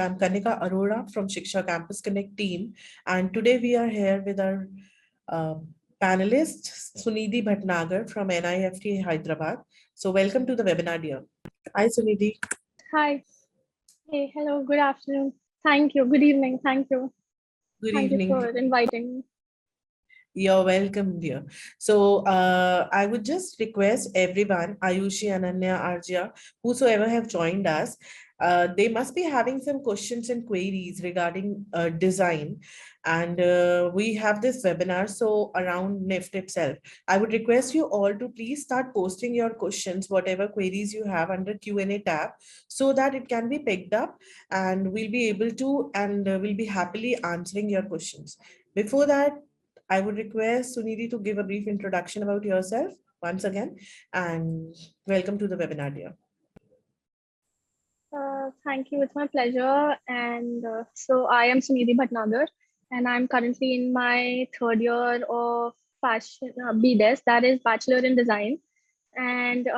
I'm Kanika Arora from Shiksha Campus Connect team, and today we are here with our uh, panelist Sunidhi Bhatnagar from NIFT Hyderabad. So welcome to the webinar, dear. Hi, Sunidhi. Hi. Hey, hello, good afternoon. Thank you. Good evening. Thank you. Good Thank you evening. for inviting me. You're welcome, dear. So I would just request everyone, Ayushi, Ananya, Arjia, whosoever have joined us, they must be having some questions and queries regarding design. And we have this webinar, so around NIFT itself. I would request you all to please start posting your questions, whatever queries you have under Q&A tab, so that it can be picked up and we'll be able to, and we'll be happily answering your questions. Before that, I would request Sunidhi to give a brief introduction about yourself once again, and welcome to the webinar, dear. Thank you. It's my pleasure. And so I am Sunidhi Bhatnagar, and I'm currently in my third year of fashion B.Des, that is Bachelor in Design. And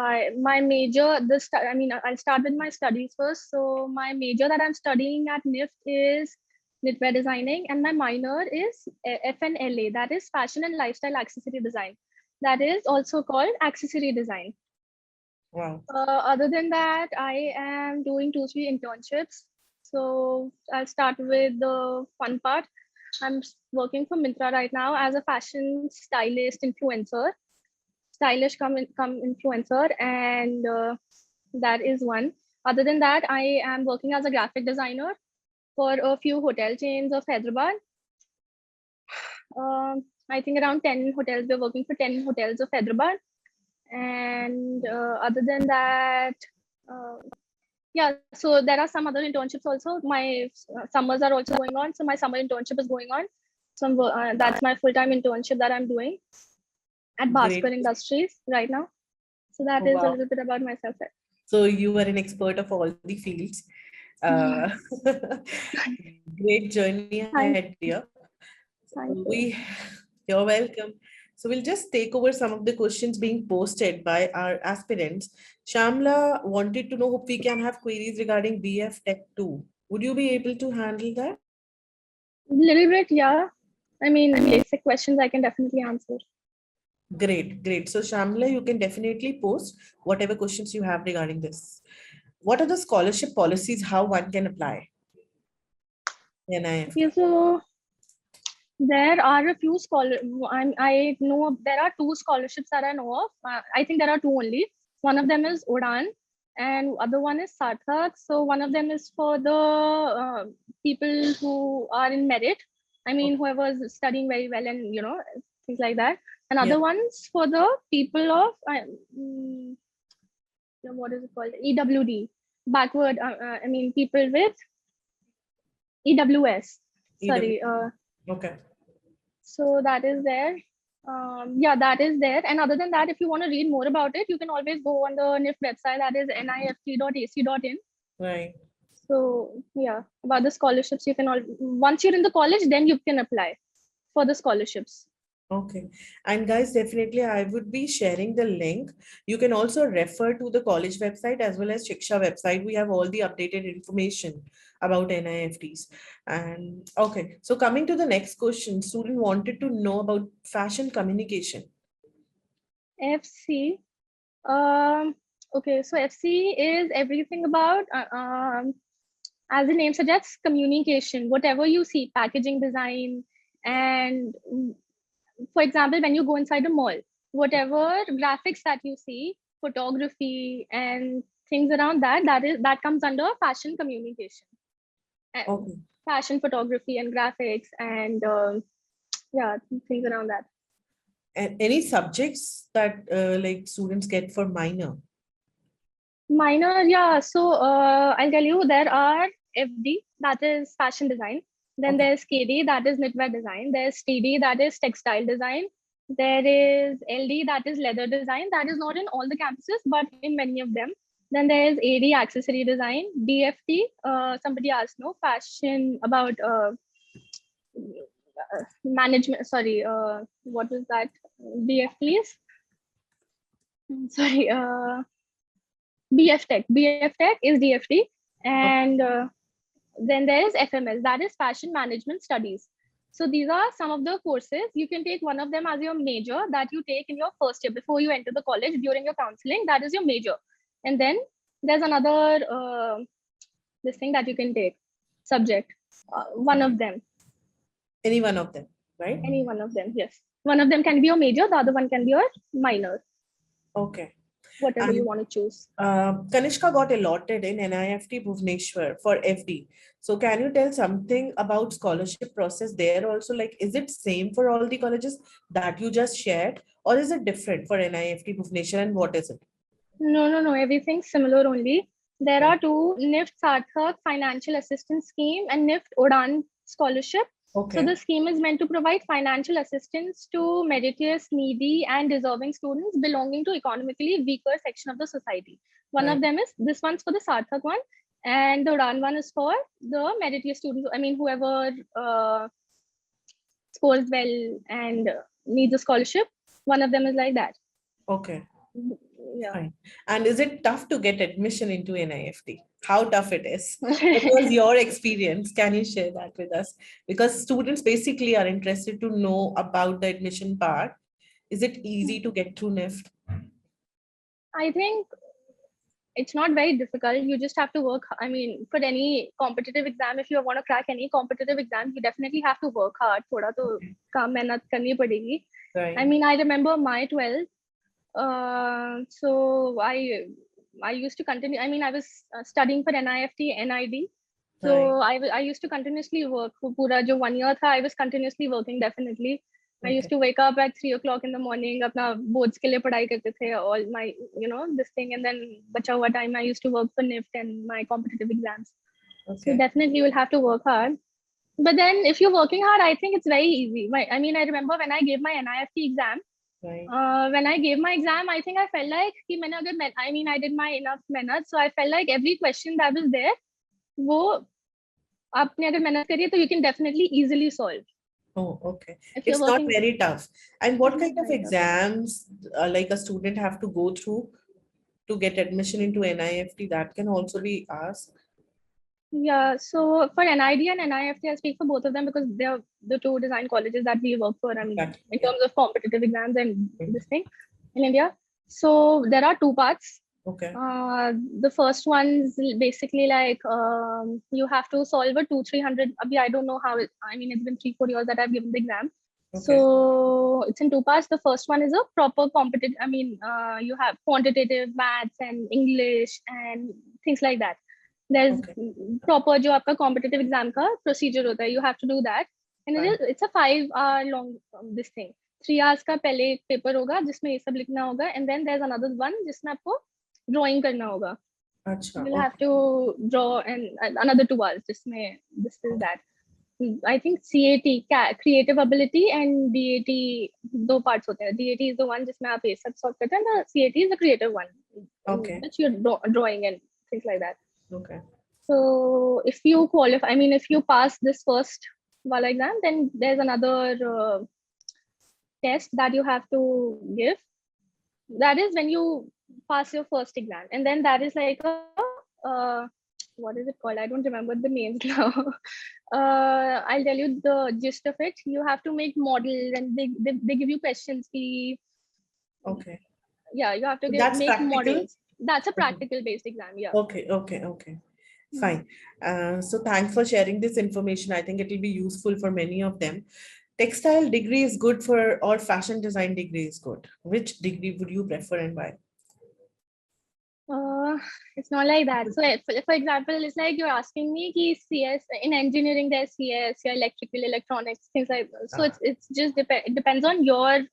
my major, I'll start with my studies first. So my major that I'm studying at NIFT is knitwear designing, and my minor is FNLA, that is Fashion and Lifestyle Accessory Design. That is also called Accessory Design. Wow. Other than that, I am doing 2-3 internships. So I'll start with the fun part. I'm working for Myntra right now as a fashion stylist influencer, stylish come influencer, and that is one. Other than that, I am working as a graphic designer for a few hotel chains of Hyderabad. I think around 10 hotels. We're working for 10 hotels of Hyderabad. And other than that, yeah, so there are some other internships also. My summers are also going on. So my summer internship is going on. So that's my full-time internship that I'm doing at Bhaskar Industries right now. So that is a little bit about myself. So you are an expert of all the fields. Great journey ahead, dear. You're welcome. So we'll just take over some of the questions being posted by our aspirants. Shamla wanted to know if we can have queries regarding B.FTech too. Would you be able to handle that? A little bit, yeah. I mean, basic questions I can definitely answer. Great, great. So Shamla, you can definitely post whatever questions you have regarding this. What are the scholarship policies, how one can apply? NIFT. Okay, so there are a few I know there are 2 scholarships that I know of. I think there are 2 only. One of them is Udan and other one is Sarthak. So one of them is for the people who are in merit. I mean, whoever is studying very well and, you know, things like that. And other ones for the people of, what is it called? EWD, backward, I mean, people with EWS. Sorry. Okay. So that is there. Yeah, that is there. And other than that, if you want to read more about it, you can always go on the NIFT website, that is nift.ac.in. Right. So yeah, about the scholarships, you can once you're in the college, then you can apply for the scholarships. Okay. And guys, definitely I would be sharing the link. You can also refer to the college website as well as Shiksha website. We have all the updated information about NIFTs. And okay, so coming to the next question, student wanted to know about fashion communication. FC. Okay, so FC is everything about, as the name suggests, communication. Whatever you see, packaging design, and for example, when you go inside a mall, whatever graphics that you see, photography and things around that comes under fashion communication. Okay. Fashion photography and graphics and yeah, things around that. And any subjects that like students get for minor? Minor, yeah. So I'll tell you, there are FD, that is fashion design. Then there's KD, that is knitwear design. There's TD, that is textile design. There is LD, that is leather design. That is not in all the campuses, but in many of them. Then there's AD, accessory design. B.FT, somebody asked, no, fashion about management. Sorry, what is that? B.FT is? Sorry, B.FTech. B.FTech is DFT. And Then there is FMS, that is Fashion Management Studies. So these are some of the courses. You can take one of them as your major that you take in your first year before you enter the college during your counseling. That is your major. And then there's another this thing that you can take, subject, one of them. Any one of them, right? Any one of them, yes. One of them can be your major, the other one can be your minor. Okay. Whatever you And want to choose. Kanishka got allotted in NIFT Bhubaneswar for FD. So can you tell something about scholarship process there also? Like, is it same for all the colleges that you just shared, or is it different for NIFT Bhubaneswar, and what is it? No. Everything's similar only. There Okay. are two, NIFT Sarthak Financial Assistance Scheme and NIFT Udan Scholarship. So the Okay. scheme is meant to provide financial assistance to meritorious, needy, and deserving students belonging to economically weaker section of the society. One of Right. them is, this one's for the Sarthak one, and the Udan one is for the meritorious students. I mean, whoever scores well and needs a scholarship. One of them is like that. Okay. Yeah. Fine. And is it tough to get admission into NIFT? How tough it is? What was your experience? Can you share that with us? Because students basically are interested to know about the admission part. Is it easy to get through NIFT? I think it's not very difficult. You just have to work. I mean, for any competitive exam, if you want to crack any competitive exam, you definitely have to work hard. थोड़ा तो Okay. काम मेहनत करनी पड़ेगी. I Right. mean, I remember my 12th. So I used to continue. I mean, I was studying for NIFT, NID. So Right. I used to continuously work. पूरा जो 1 year था, I was continuously working definitely. I used Okay. to wake up at 3 o'clock in the morning. अपना boards के लिए पढ़ाई करते थे. All my, this thing, and then बचा हुआ time I used to work for NIFT and my competitive exams. So Okay. definitely you will have to work hard. But then if you're working hard, I think it's very easy. I mean, I remember when I gave my NIFT exam. Right. When I gave my exam, I think I felt like कि मैंने अगर I mean I did my enough मेहनत, so I felt like every question that was there, वो आपने अगर मेहनत करी है तो you can definitely easily solve Oh, okay. if you're It's not working. very tough. And It's what not kind of very tough. exams like a student have to go through to get admission into NIFT? That can also be asked. Yeah, so for NID and NIFT, I speak for both of them because they're the two design colleges that we work for. I mean, Exactly. in Yeah. terms of competitive exams and Mhm. this thing in India. So there are two parts. Okay. The first one's basically like you have to solve a 200-300. I don't know how it, I mean, it's been 3-4 years that I've given the exam. Okay. So it's in two parts. The first one is a proper competitive. I mean, you have quantitative maths and English and things like that. There's Okay. proper जो आपका competitive exam का procedure होता है. You have to do that, and Fine. it's a 5-hour long this thing. 3 hours का पहले एक paper होगा जिसमें ये सब लिखना होगा, and then there's another one जिसमें आपको drawing करना होगा. Achha, You'll have to draw and another 2 hours जिसमें this is that. I think CAT, creative ability, and DAT दो parts होते हैं. DAT is the one जिसमें आप ये सब solve करते हैं. The CAT is the creative one, Okay. which you're drawing and things like that. Okay. So if you qualify, I mean, if you pass this first wala exam, then there's another test that you have to give. That is when you pass your first exam, and then that is like a what is it called? I don't remember the names now. I'll tell you the gist of it. You have to make models, and they give you questions. Okay. Yeah, you have to That's make practical. models. That's a Okay. practical based exam. Yeah. Okay. Fine. So thanks for sharing this information. I think it will be useful for many of them. Textile degree is good for, or fashion design degree is good? Which degree would you prefer and why? It's not like that. So, for example, it's like you're asking me ki CS in engineering, there's CS, your electrical, electronics, things like that. So it's just it depends on your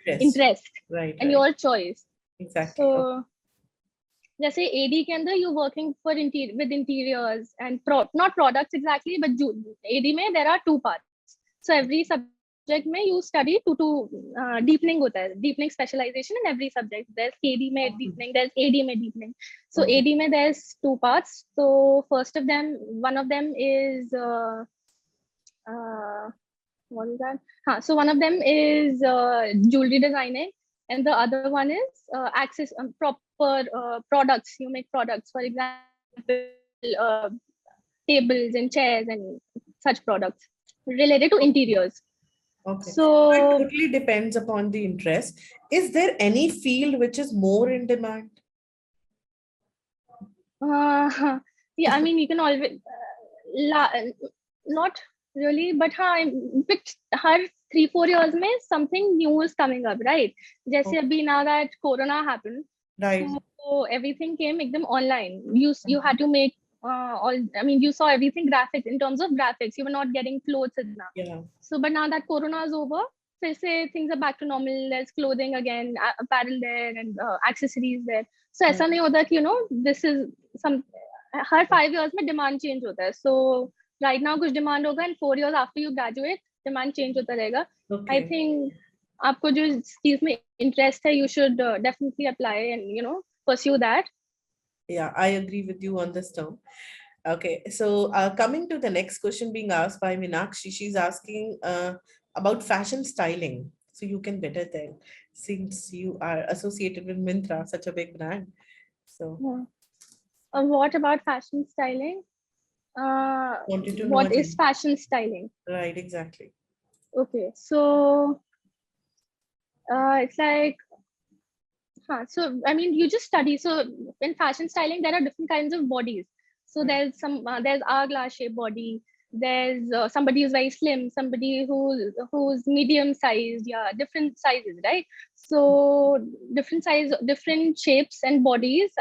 interest Right. and your choice. Exactly. So, जैसे AD के अंदर you're working for with interiors and not products exactly, but AD में there are two parts. So every subject में you study to deepening होता है, deepening specialization in every subject. There's KD में deepening, there's AD में deepening. So Okay. AD में there's two parts. So one of them is what is that? So one of them is jewelry designing, and the other one is proper products. You make products, for example, tables and chairs and such products related to interiors. Okay. So it So totally depends upon the interest. Is there any field which is more in demand? yeah, I mean, you can always la- not really, but but her 3-4 years में something new is coming up, right? जैसे Okay. अभी now that Corona happened, Right. so everything came them online. You had to make all. I mean, you saw everything graphics in terms of graphics. You were not getting clothes now. Yeah. So, but now that Corona is over, फिर से things are back to normal. There's clothing again, apparel there, and accessories there. So Right. ऐसा नहीं होता कि this is some her 5 years में demand change होता है. So right now कुछ demand होगा and 4 years after you graduate demand change होता रहेगा. I Okay. think आपको जो चीज में interest है, you should definitely apply and pursue that. Yeah, I agree with you on this term. Okay, so coming to the next question being asked by Meenakshi, she's asking about fashion styling. So you can better tell, since you are associated with Myntra, such a big brand. So Yeah. What about fashion styling? wanted to know What is again. fashion styling? Right, exactly. Okay, so it's like, so I mean, you just study. So in fashion styling, there are different kinds of bodies. So Right. there's hourglass shaped body. There's somebody who's very slim, somebody who's medium sized, yeah, different sizes, right? So different size, different shapes and bodies.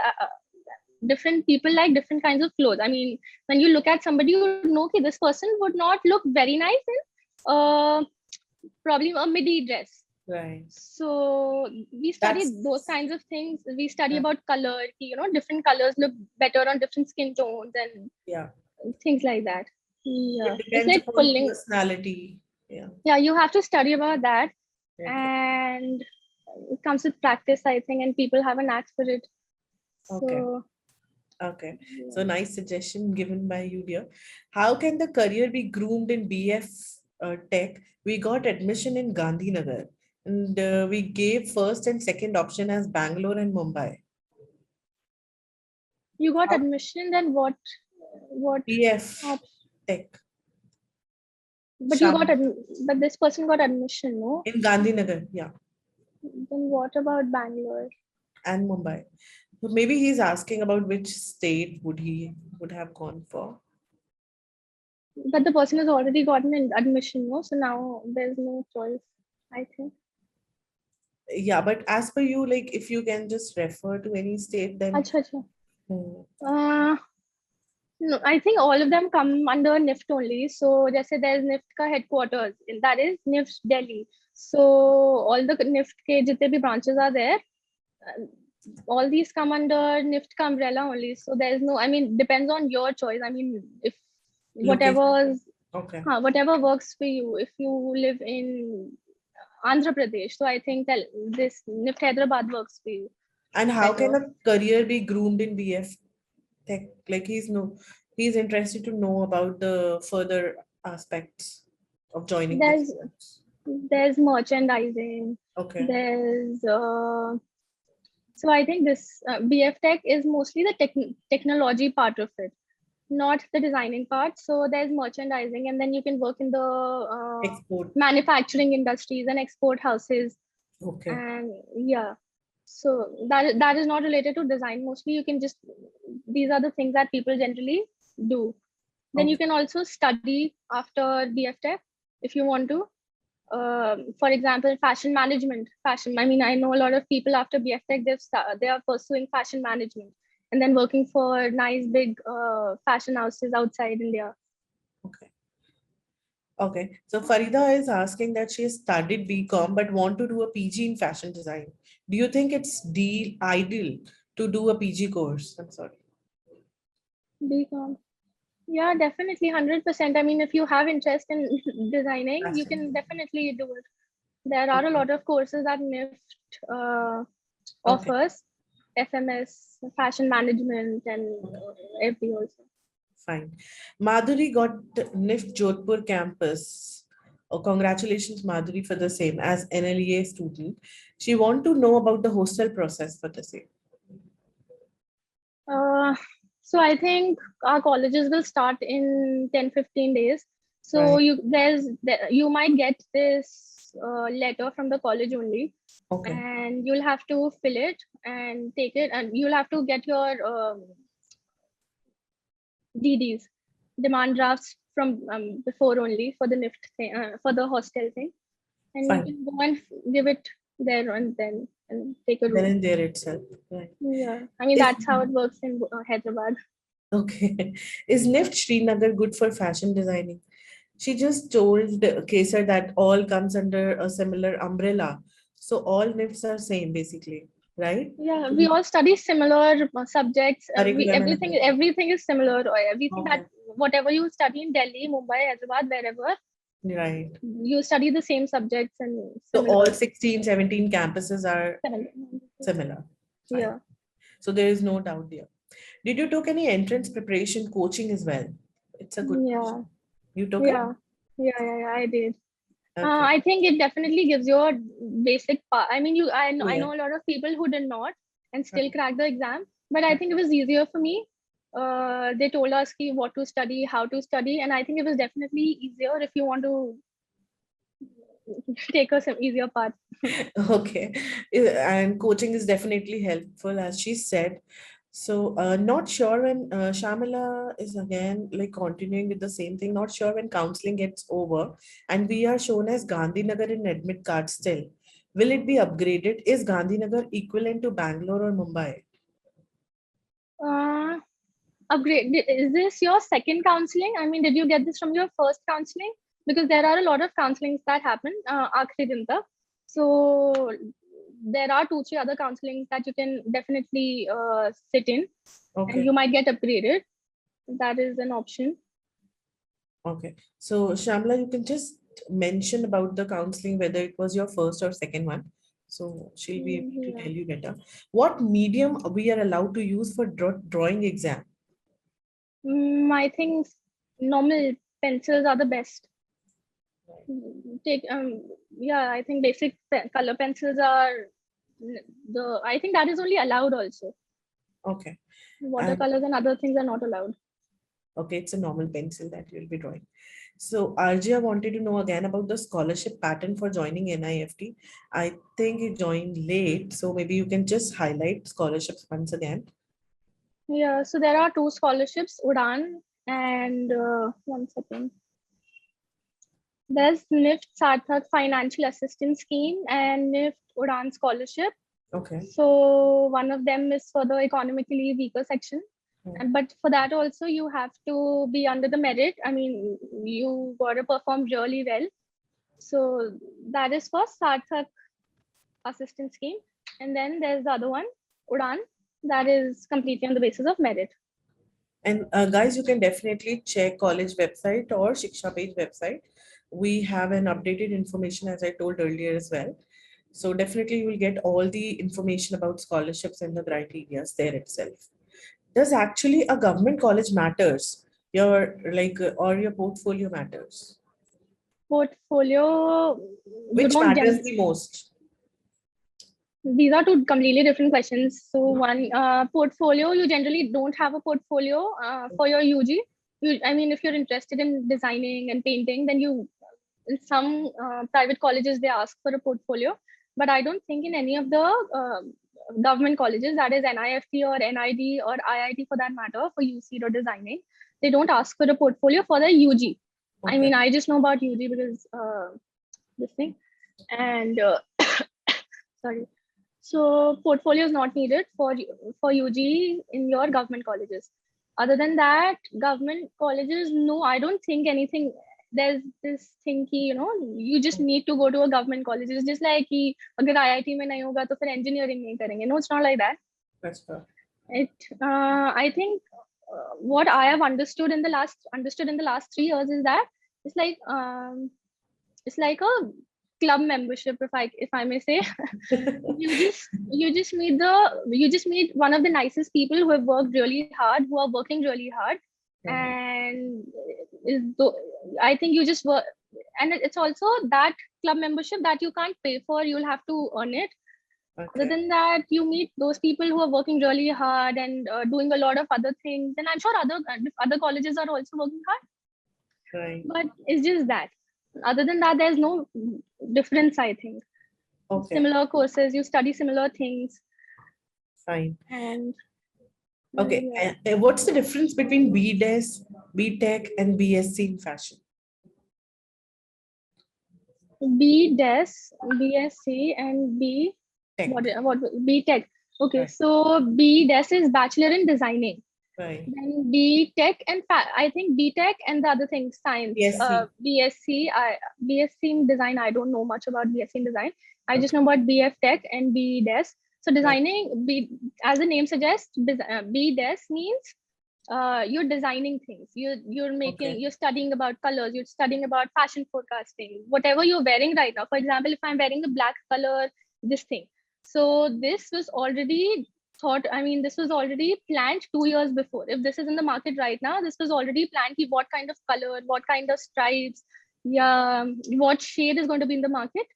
Different people like different kinds of clothes. I mean, when you look at somebody, you know that this person would not look very nice in probably a midi dress. Right. So we study those That's kinds of things. We study yeah. about color. Different colors look better on different skin tones and Yeah. things like that. It Yeah, it's depends like upon pulling. personality. Yeah. Yeah, you have to study about that, Okay. and it comes with practice, I think, and people have a knack for it. Okay. So Okay. So yeah. nice suggestion given by you, dear. How can the career be groomed in BF Tech? We got admission in Gandhinagar, and we gave first and second option as Bangalore and Mumbai. You got How admission, then what BF option? Tech, But Sham but this person got admission, no? in Gandhinagar, yeah, Then what about Bangalore? and Mumbai. So maybe he's asking about which state would have gone for. But the person has already gotten an admission, no? So now there's no choice, I think. Yeah, but as per you, like if you can just refer to any state, then Acha, acha. hmm, No, I think all of them come under NIFT only. So just say there's NIFT ka headquarters, and that is NIFT Delhi. So all the NIFT ke jitne bhi branches are there, uh, all these come under NIFT ka umbrella only. So there's no, I mean, depends on your choice. I mean, if location. whatever Okay. whatever works for you. If you live in Andhra Pradesh, so I think that this NIFT Hyderabad works for you And how can better. a career be groomed in BF Tech? Like he's interested to know about the further aspects of joining this There's course. there's merchandising. Okay. There's so I think this B.FTech is mostly the technology part of it, not the designing part. So there's merchandising, and then you can work in the Export. manufacturing industries and export houses, Okay. and yeah. So that is not related to design. Mostly, you can just these are the things that people generally do. Then you Okay. can also study after B.FTech if you want to. For example, fashion management. Fashion. I mean, I know a lot of people after B.FTech they are pursuing fashion management and then working for nice big fashion houses outside India. Okay. Okay. So Farida is asking that she has studied BCom but want to do a PG in fashion design. Do you think it's ideal to do a PG course? I'm sorry. BCom. Yeah, definitely, 100%. I mean, if you have interest in designing, you Fashion. can definitely do it. There are a Okay. lot of courses that NIFT Okay. offers, FMS, fashion management, and FD also. Fine. Madhuri got NIFT Jodhpur campus. Oh, congratulations, Madhuri, for the same as NLEA student. She want to know about the hostel process for the same. Uh, So I think our colleges will start in 10-15 days. So Right. you might get this letter from the college only, Okay. and you'll have to fill it and take it, and you'll have to get your DDs, demand drafts from before only for the NIFT thing, for the hostel thing, and you Fine. can go and give it there and then and take a Then room. and there itself. Right. Yeah, I mean Is that's how it works in Hyderabad. okay. Is NIFT Srinagar good for fashion designing? She just told Kesar that all comes under a similar umbrella. So all NIFTs are same basically, right? Yeah, we all study similar subjects. We Curriculum and everything. everything is similar, or everything that Okay. whatever you study in Delhi, Mumbai, Hyderabad, wherever Right. you study the same subjects and So all similar. 16, 17 campuses are similar. Fine. Yeah, So there is no doubt there. Did you took any entrance preparation coaching as well? It's a good yeah, question. You took it? yeah, yeah. I did. Okay. I think it definitely gives you a basic part. I mean, I Yeah. know a lot of people who did not and still Right. cracked the exam, but I Right. think it was easier for me. They told us what to study, how to study, and I think it was definitely easier if you want to take a some easier path. Okay. And coaching is definitely helpful, as she said. So, not sure when Shamala is again like continuing with the same thing. Not sure when counseling gets over, and we are shown as Gandhinagar in admit card still. Will it be upgraded? Is Gandhinagar equivalent to Bangalore or Mumbai? Uh, Upgrade. Is this your second counseling? I mean, did you get this from your first counseling? Because there are a lot of counselings that happen. Aakhri din tak. So there are 2-3 other counselings that you can definitely sit in, and Okay. you might get upgraded. That is an option. Okay. So, Shamla, you can just mention about the counseling, whether it was your first or second one. So she'll be able to Yeah. tell you better. What medium we are allowed to use for drawing exam? I think normal pencils are the best. Take Yeah, I think basic color pencils are I think that is only allowed also. Okay. And Watercolors and other things are not allowed. okay, it's a normal pencil that you'll be drawing. So Arjia wanted to know again about the scholarship pattern for joining NIFT. I think you joined late, so maybe you can just highlight scholarships once again. Yeah, so there are two scholarships, Udan and one second. There's NIFT Sarthak Financial Assistance Scheme and NIFT Udan Scholarship. Okay. So one of them is for the economically weaker section. Hmm. And but for that also you have to be under the merit. I mean, you gotta perform really well. So that is for Sarthak Assistance Scheme. And then there's the other one, Udan, that is completely on the basis of merit. And guys, you can definitely check college website or Shiksha page website. We have an updated information as I told earlier as well. So definitely you will get all the information about scholarships and the criteria there itself. Does actually a government college matters? Your like or your portfolio matters? Portfolio, you Which don't matters gen the most? these are two completely different questions. So one, portfolio, you generally don't have a portfolio for your UG. I mean, if you're interested in designing and painting, then in some private colleges, they ask for a portfolio. But I don't think in any of the government colleges, that is NIFT or NID or IIT for that matter, for UC or designing, they don't ask for a portfolio for the UG. I Okay. mean, I just know about UG because this thing. And sorry. So portfolio is not needed for UG in your government colleges. Other than that, government colleges, no, I don't think anything. There's this thing ki, you just need to go to a government college. It's just like कि अगर IIT में नहीं होगा तो फिर engineering नहीं करेंगे. No, it's not like that. That's correct. I think what I have understood in the last 3 years is that it's like it's like a club membership, if I may say. You just meet one of the nicest people who have worked really hard, who are working really hard, Mhm. and I think you just work. And it's also that club membership that you can't pay for, you'll have to earn it. Other Okay. than that, you meet those people who are working really hard and doing a lot of other things. And I'm sure other colleges are also working hard, Right. but it's just that. Other than that, there's no difference, I think. Okay. Similar courses, you study similar things, Fine. and Okay. yeah. What's the difference between B.Des, B.Tech, and B.Sc in fashion? B.Des, B.Sc, and Tech. what B.Tech. Okay, Right. so B.Des is Bachelor in Designing. Right. Then B.Tech and I think B.Tech and the other thing, science. BSc. B.Sc in design. I don't know much about B.Sc in design. I just Okay. know about B.FTech and B.Des. So Right. designing, as the name suggests, B.Des means you're designing things. Okay. You're studying about colors. You're studying about fashion forecasting. Whatever you're wearing right now. For example, if I'm wearing a black color, this thing. So this was already this was already planned 2 years before. If this is in the market right now, this was already planned. What kind of color, what kind of stripes, yeah, what shade is going to be in the market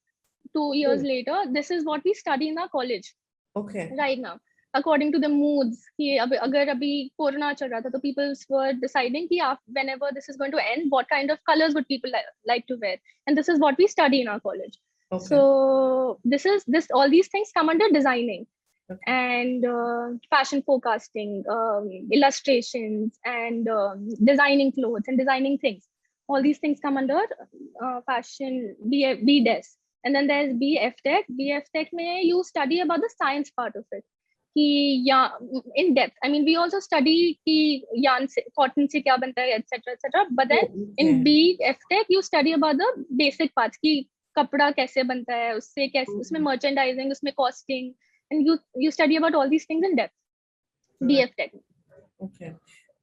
2 years Oh, later. This is what we study in our college okay. right now, according to the moods. कि अगर अभी corona चल रहा था, तो people were deciding कि whenever this is going to end, what kind of colors would people like to wear, and this is what we study in our college. Okay. So this all these things come under designing Okay. and fashion forecasting, illustrations, and designing clothes and designing things. All these things come under fashion B.Des. And then there's B.FTech. B.FTech may you study about the science part of it. Yeah, in depth. I mean, we also study yarn se, cotton se kya banta hai, etc. But then Oh, in okay. B.FTech, you study about the basic parts. कि कपड़ा कैसे बनता है, उससे कैसे, उसमें Okay. merchandising, उसमें costing, and you study about all these things in depth. Right. B.FTech. Okay.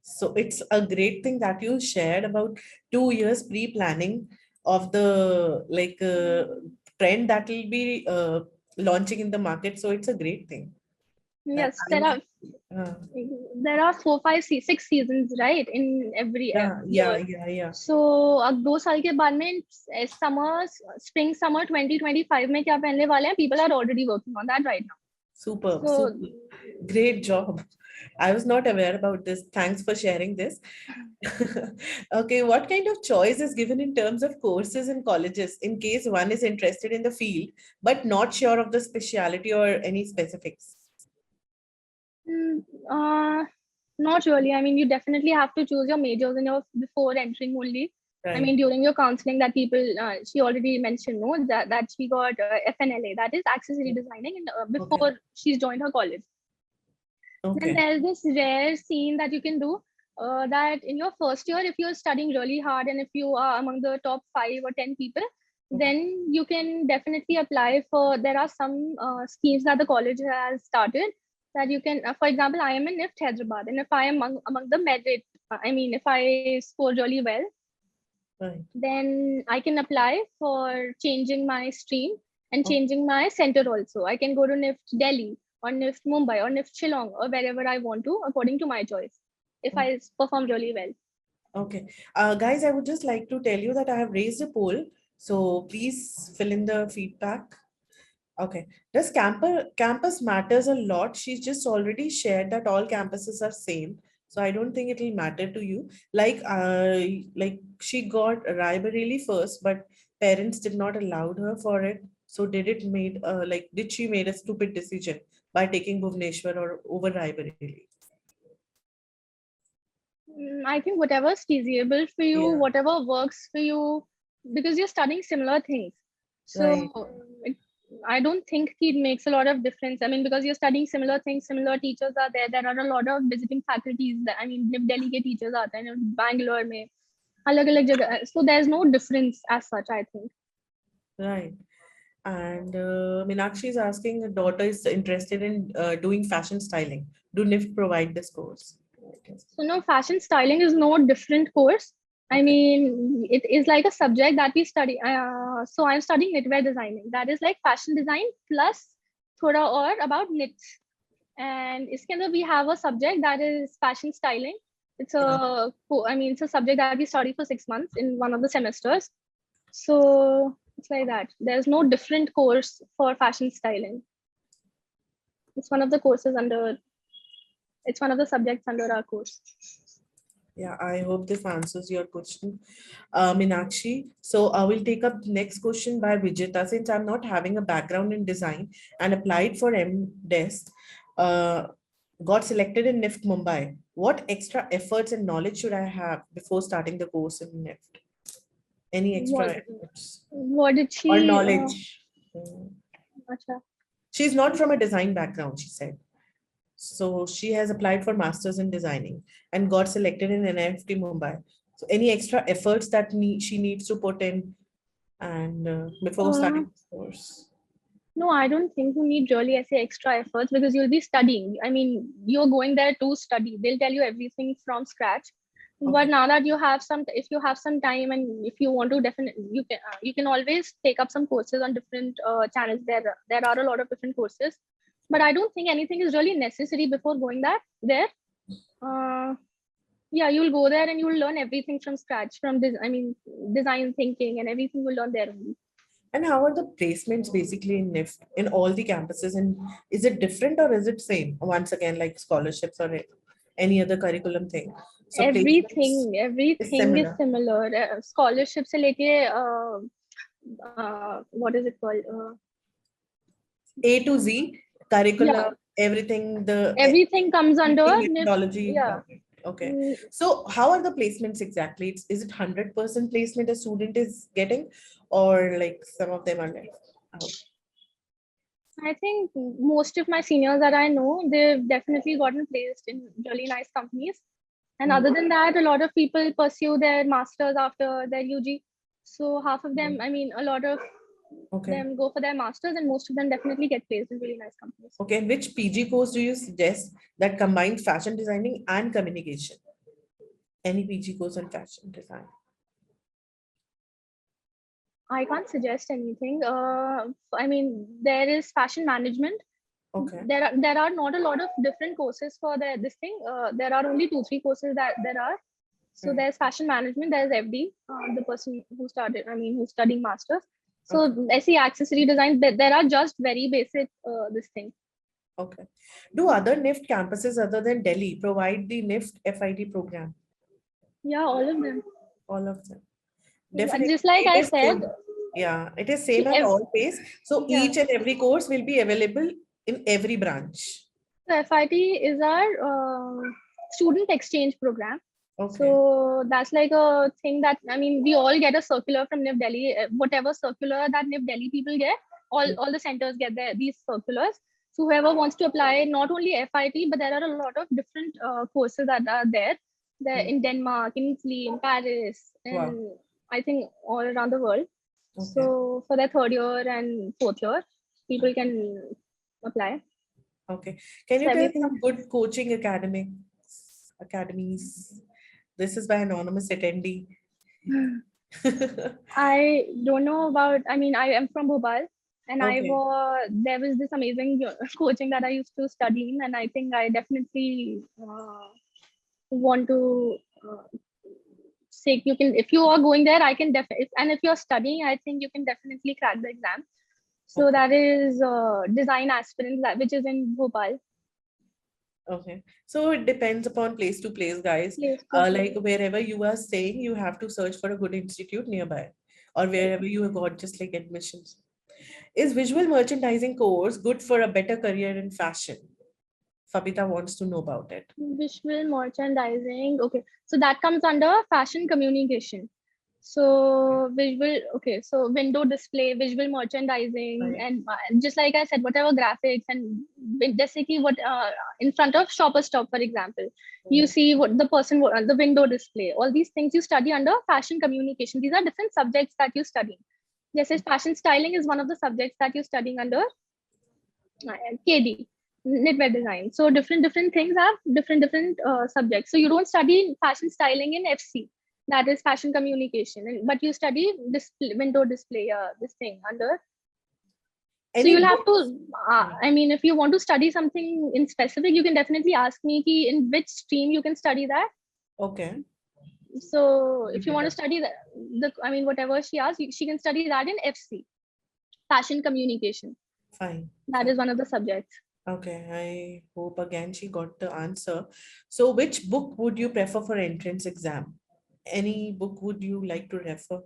So it's a great thing that you shared about 2 years pre-planning of the trend that will be launching in the market. So it's a great thing that Yes, I uh, there are 6 seasons, right, in every yeah, year. yeah, yeah. So अब 2 साल के बाद में summer, spring summer 2025 में क्या पहनने वाले हैं, people are already working on that right now. Superb, So super. Great job. I was not aware about this. Thanks for sharing this. Okay, what kind of choice is given in terms of courses in colleges in case one is interested in the field but not sure of the specialty or any specifics? mm, uh, not really. I mean, you definitely have to choose your majors in your before entering only. I Right. mean, during your counseling, that people she already mentioned, no, that she got FNLA, that is accessory designing, and Okay. before she's joined her college. Then Okay. there's this rare scene that you can do, that in your first year, if you're studying really hard and if you are among the top 5 or 10 people, Okay. then you can definitely apply for. There are some schemes that the college has started that you can, for example, I am in NIFT Hyderabad, and if I am among the merit, I mean, if I score really well, Right. then I can apply for changing my stream and Okay. changing my center also. I can go to NIFT Delhi or NIFT Mumbai or NIFT Shillong or wherever I want to, according to my choice, if I perform really well. Okay. Guys, I would just like to tell you that I have raised a poll. So please fill in the feedback. Okay. Does campus matters a lot? She's just already shared that all campuses are same. So I don't think it will matter to you. Like she got Raebareli first, but parents did not allow her for it. So did she made a stupid decision by taking Bhubaneswar or over Raebareli? I think whatever's feasible for you, Yeah. whatever works for you, because you're studying similar things. Right. So it, I don't think it makes a lot of difference. I mean, because you're studying similar things, similar teachers are there. There are a lot of visiting faculties. I mean, New Delhi ke teachers aate hain, Bangalore mein, alag jagah. So there's no difference as such, I think. Right. And Meenakshi is asking, her daughter is interested in doing fashion styling. Do NIFT provide this course? So no, fashion styling is no different course. I Okay. mean, it is like a subject that we study. So I'm studying knitwear designing. That is like fashion design plus thoda or about knits. And iske andar we have a subject that is fashion styling. It's Yeah. it's a subject that we study for 6 months in one of the semesters. So it's like that. There's no different course for fashion styling. It's one of the courses under. It's one of the subjects under our course. Yeah, I hope this answers your question, Meenakshi. So I will take up the next question by Vijita. Since I'm not having a background in design and applied for M.Des, uh, got selected in NIFT Mumbai. What extra efforts and knowledge should I have before starting the course in NIFT? Any extra What efforts what did or she? knowledge? Mm. Acha. She's not from a design background, she said. So she has applied for masters in designing and got selected in NIFT Mumbai. So any extra efforts that she needs to put in and before Uh, starting the course? no, I don't think you need really extra efforts because you'll be studying. I mean, you're going there to study. They'll tell you everything from scratch. But Okay. now that you have some, if you have some time and if you want to, definitely you can always take up some courses on different channels. There are a lot of different courses, but I don't think anything is really necessary before going there. Uh, yeah, you'll go there and you'll learn everything from scratch, from this. I mean, design thinking and everything you'll learn there only. And how are the placements basically in NIFT in all the campuses? And is it different or is it same? Once again, like scholarships or any other curriculum thing. So placements is Everything is similar. similar. Scholarship से लेके what is it called? A to Z, Yeah, curricula, everything, the everything comes under teaching NIFT. methodology. Yeah. Got it. Okay. So how are the placements exactly? Is it 100% placement a student is getting, or like some of them are left out? I think most of my seniors that I know, they've definitely gotten placed in really nice companies. And Mm, other than that, a lot of people pursue their masters after their UG. So half of them, mm. I mean, a lot of Okay. them go for their masters, and most of them definitely get placed in really nice companies. Okay. And which PG course do you suggest that combines fashion designing and communication? Any PG course in fashion design? I can't suggest anything. I mean, there is fashion management. Okay. There are not a lot of different courses for this thing. There are only 2-3 courses that there are. So Mm, there's fashion management. There's FD, the person who started. I mean, who's studying masters. So okay. SE accessory design. There are just very basic this thing. Okay. Do other NIFT campuses other than Delhi provide the NIFT FIT program? Yeah, all of them. All of them. Just Definitely, like it I is said, same. Yeah, it is see, same at all pays. So yeah. each and every course will be available in every branch. So FIT is our student exchange program. Okay. So that's like a thing that, I mean, we all get a circular from NIFT Delhi. Whatever circular that NIFT Delhi people get, Mm, all the centers get these circulars. So whoever wants to apply, not only FIT, but there are a lot of different courses that are there. They're mm. in Denmark, in Italy, in Paris, Wow. and I think all around the world. Okay. So for their third year and fourth year, people can apply. Okay. Can So you tell everything. some good coaching academies? This is by anonymous attendee. I don't know about. I mean, I am from Bhopal, and Okay. there was this amazing coaching that I used to study in, and I think I definitely want to say you can, if you are going there, I can definitely, and if you're studying, I think you can definitely crack the exam. So Okay. that is design aspirant, which is in Bhopal. Okay. So it depends upon place to place, guys. Place to Like place. wherever you are staying, you have to search for a good institute nearby, or wherever you have got just like admissions. Is visual merchandising course good for a better career in fashion? Fabita wants to know about it. Visual merchandising. Okay, so that comes under fashion communication. So visual, okay, so window display, visual merchandising, Right. and just like I said, whatever graphics and basically what in front of shopper stop, for example, you Mm, see what the person, the window display, all these things you study under fashion communication. These are different subjects that you study. Yes, as fashion styling is one of the subjects that you're studying under KD, knitwear design. So different things have different subjects. So you don't study fashion styling in FC, that is fashion communication, but you study display, window display, this thing under. So Any you'll have to. books? I mean, if you want to study something in specific, you can definitely ask me ki in which stream you can study that. Okay. So if you want to Fabita. study the I mean, whatever she asks, she can study that in FC, fashion communication. Fine. That Fine. is one of the subjects. Okay, I hope again she got the answer. So, which book would you prefer for entrance exam? Any book would you like to refer?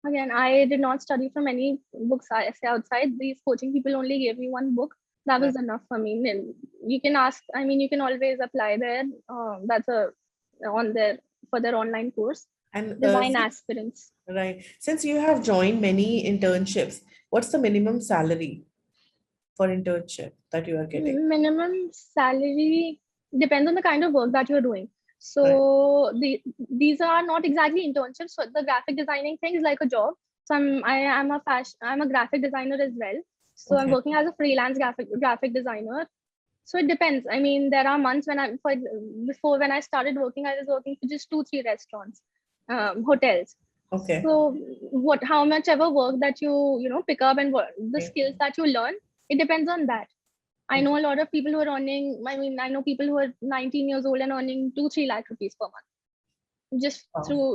Again, I did not study from any books I say outside. These coaching people only gave me one book. That Right. was enough for me. Then you can ask. I mean, you can always apply there. That's a on their for their online course. And Design aspirants. right, since you have joined many internships, what's the minimum salary for internship that you are getting? Minimum salary depends on the kind of work that you're doing. Right. So these are not exactly internships. So the graphic designing thing is like a job. So I'm a graphic designer as well. So I'm Okay. working as a freelance graphic designer. So it depends. I mean, there are months when before when I started working, I was working for just 2-3 restaurants, hotels. Okay. So how much ever work that you pick up and what the Okay. skills that you learn, it depends on that. I Okay. know a lot of people who are earning, I mean, I know people who are 19 years old and earning 2-3 lakh rupees per month just Wow. through,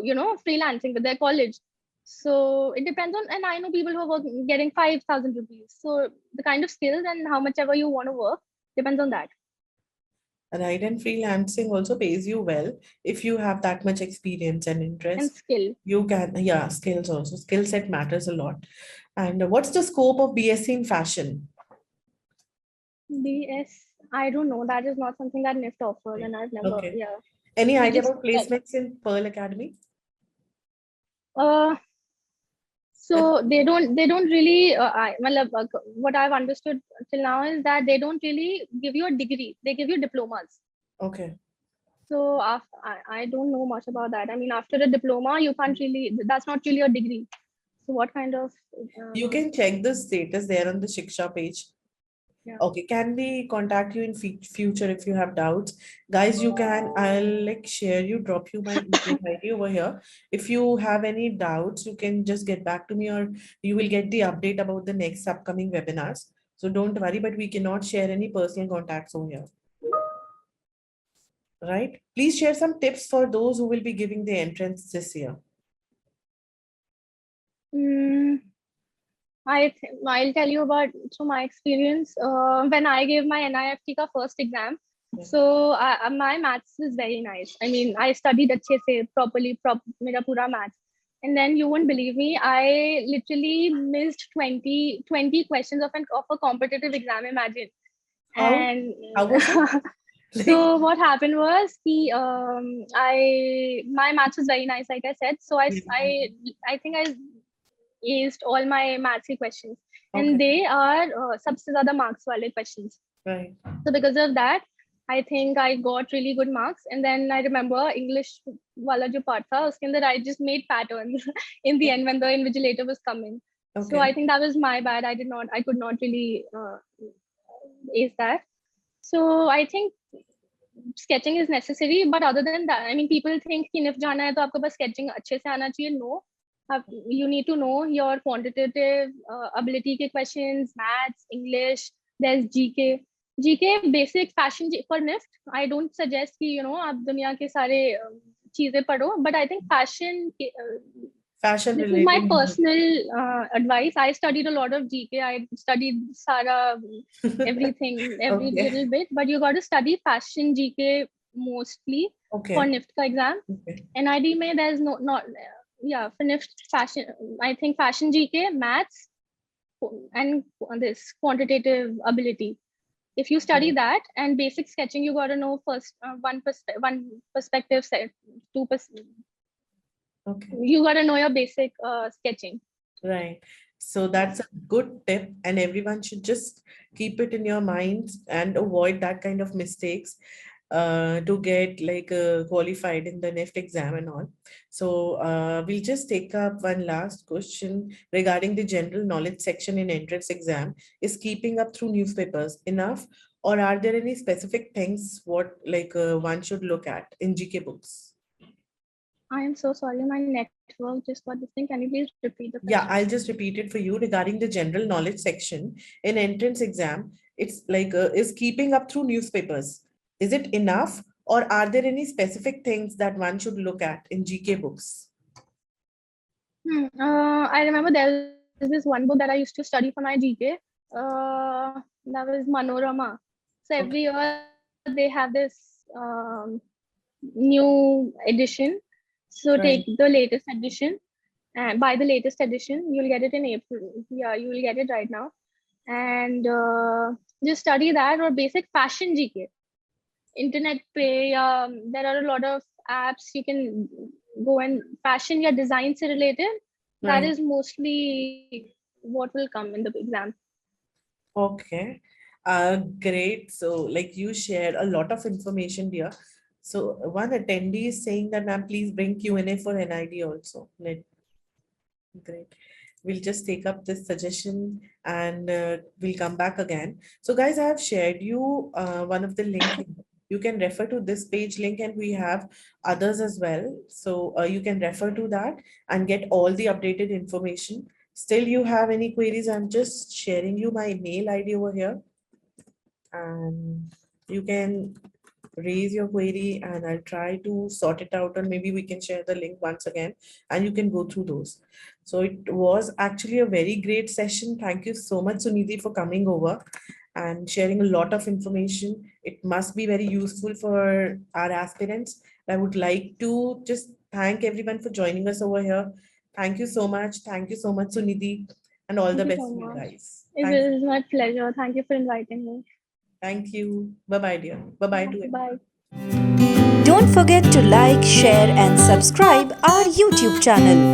freelancing with their college. So it depends on, and I know people who are getting 5,000 rupees. So the kind of skills and how much ever you want to work depends on that. Right, and freelancing also pays you well if you have that much experience and And interest. skill. You can, yeah, skills also. Skill set matters a lot. And what's the scope of BSc in fashion? BS, I don't know. That is not something that NIFT offers, and I've never, Okay. yeah. Any We idea just, about placements in Pearl Academy? uh, so they don't really what I've understood till now is that they don't really give you a degree, they give you diplomas. Okay. So I don't know much about that. I mean, after a diploma you can't really, that's not really a degree. So what kind of You uh, can check the status there on the Shiksha page. yeah. Okay, can we contact you in future if you have doubts? Guys, you can, I'll like share you, drop you my email ID over here. If you have any doubts, you can just get back to me or you will get the update about the next upcoming webinars. So don't worry, but we cannot share any personal contacts over here, right? Please share some tips for those who will be giving the entrance this year. mm, I'll tell you about through my experience when I gave my NIFT ka first exam. Yeah. So my maths is very nice. I mean, I studied अच्छे से properly, मेरा पूरा maths. And then you won't believe me, I literally missed 20 questions of a competitive exam. Imagine. How, And how was it? Like, so what happened was I my maths was very nice, like I said. So I think I aced all my mathsy questions, okay, and they are सबसे ज़्यादा marks वाले questions. right. So because of that, I think I got really good marks. And then I remember English वाला जो part था, उसके अंदर I just made patterns in the end when the invigilator was coming. So Okay. I think that was my bad. I could not really ace that. So I think sketching is necessary, but other than that, I mean, people think कि NIFT जाना है तो आपको बस sketching अच्छे से आना चाहिए. No, you need to know your quantitative ability के questions, maths, English. There's GK. GK basic fashion for NIFT. I don't suggest कि आप दुनिया के सारे चीजें पढ़ो, but I think fashion Fashion this is my related. personal advice. I studied a lot of GK. I studied Sara, everything, every Okay. little bit. But you got to study fashion GK mostly for Okay. NIFT ka exam. Okay. NID may there's no not yeah for NIFT fashion. I think fashion GK, maths, and this quantitative ability. If you study that and basic sketching, you got to know first one perspective, two Okay. you got to know your basic sketching. Right. So that's a good tip, and everyone should just keep it in your minds and avoid that kind of mistakes to get like qualified in the NIFT exam and all. So we'll just take up one last question regarding the general knowledge section in entrance exam. Is keeping up through newspapers enough, or are there any specific things what like one should look at in GK books? I am so sorry, my network just got this thing. Can you please repeat the question? Yeah, I'll just repeat it for you regarding the general knowledge section in entrance exam. It's like is keeping up through newspapers. Is it enough, or are there any specific things that one should look at in GK books? I remember there was this one book that I used to study for my GK. That was Manorama. So Okay. every year they have this new edition. So take Right. the latest edition, and buy the latest edition. You'll get it in April. Yeah, you will get it right now, and just study that or basic fashion GK. Internet pay. There are a lot of apps you can go and fashion your design se related. That Right. is mostly what will come in the exam. Okay. Great. So, like you shared a lot of information here. So, one attendee is saying that, ma'am, please bring Q&A for NID also. Great. We'll just take up this suggestion and we'll come back again. So, guys, I have shared you one of the link. You can refer to this page link, and we have others as well. So you can refer to that and get all the updated information. Still, you have any queries? I'm just sharing you my mail ID over here, and you can raise your query and I'll try to sort it out, or maybe we can share the link once again and you can go through those. So it was actually a very great session. Thank you so much, Sunidhi, for coming over and sharing a lot of information. It must be very useful for our aspirants. I would like to just thank everyone for joining us over here. Thank you so much. Thank you so much, Sunidhi, and all Thank the you so best to you much. guys. It Thank was my pleasure. Thank you for inviting me. Thank you. Bye bye, dear. Bye bye to Bye. everyone. Don't forget to like, share, and subscribe our YouTube channel.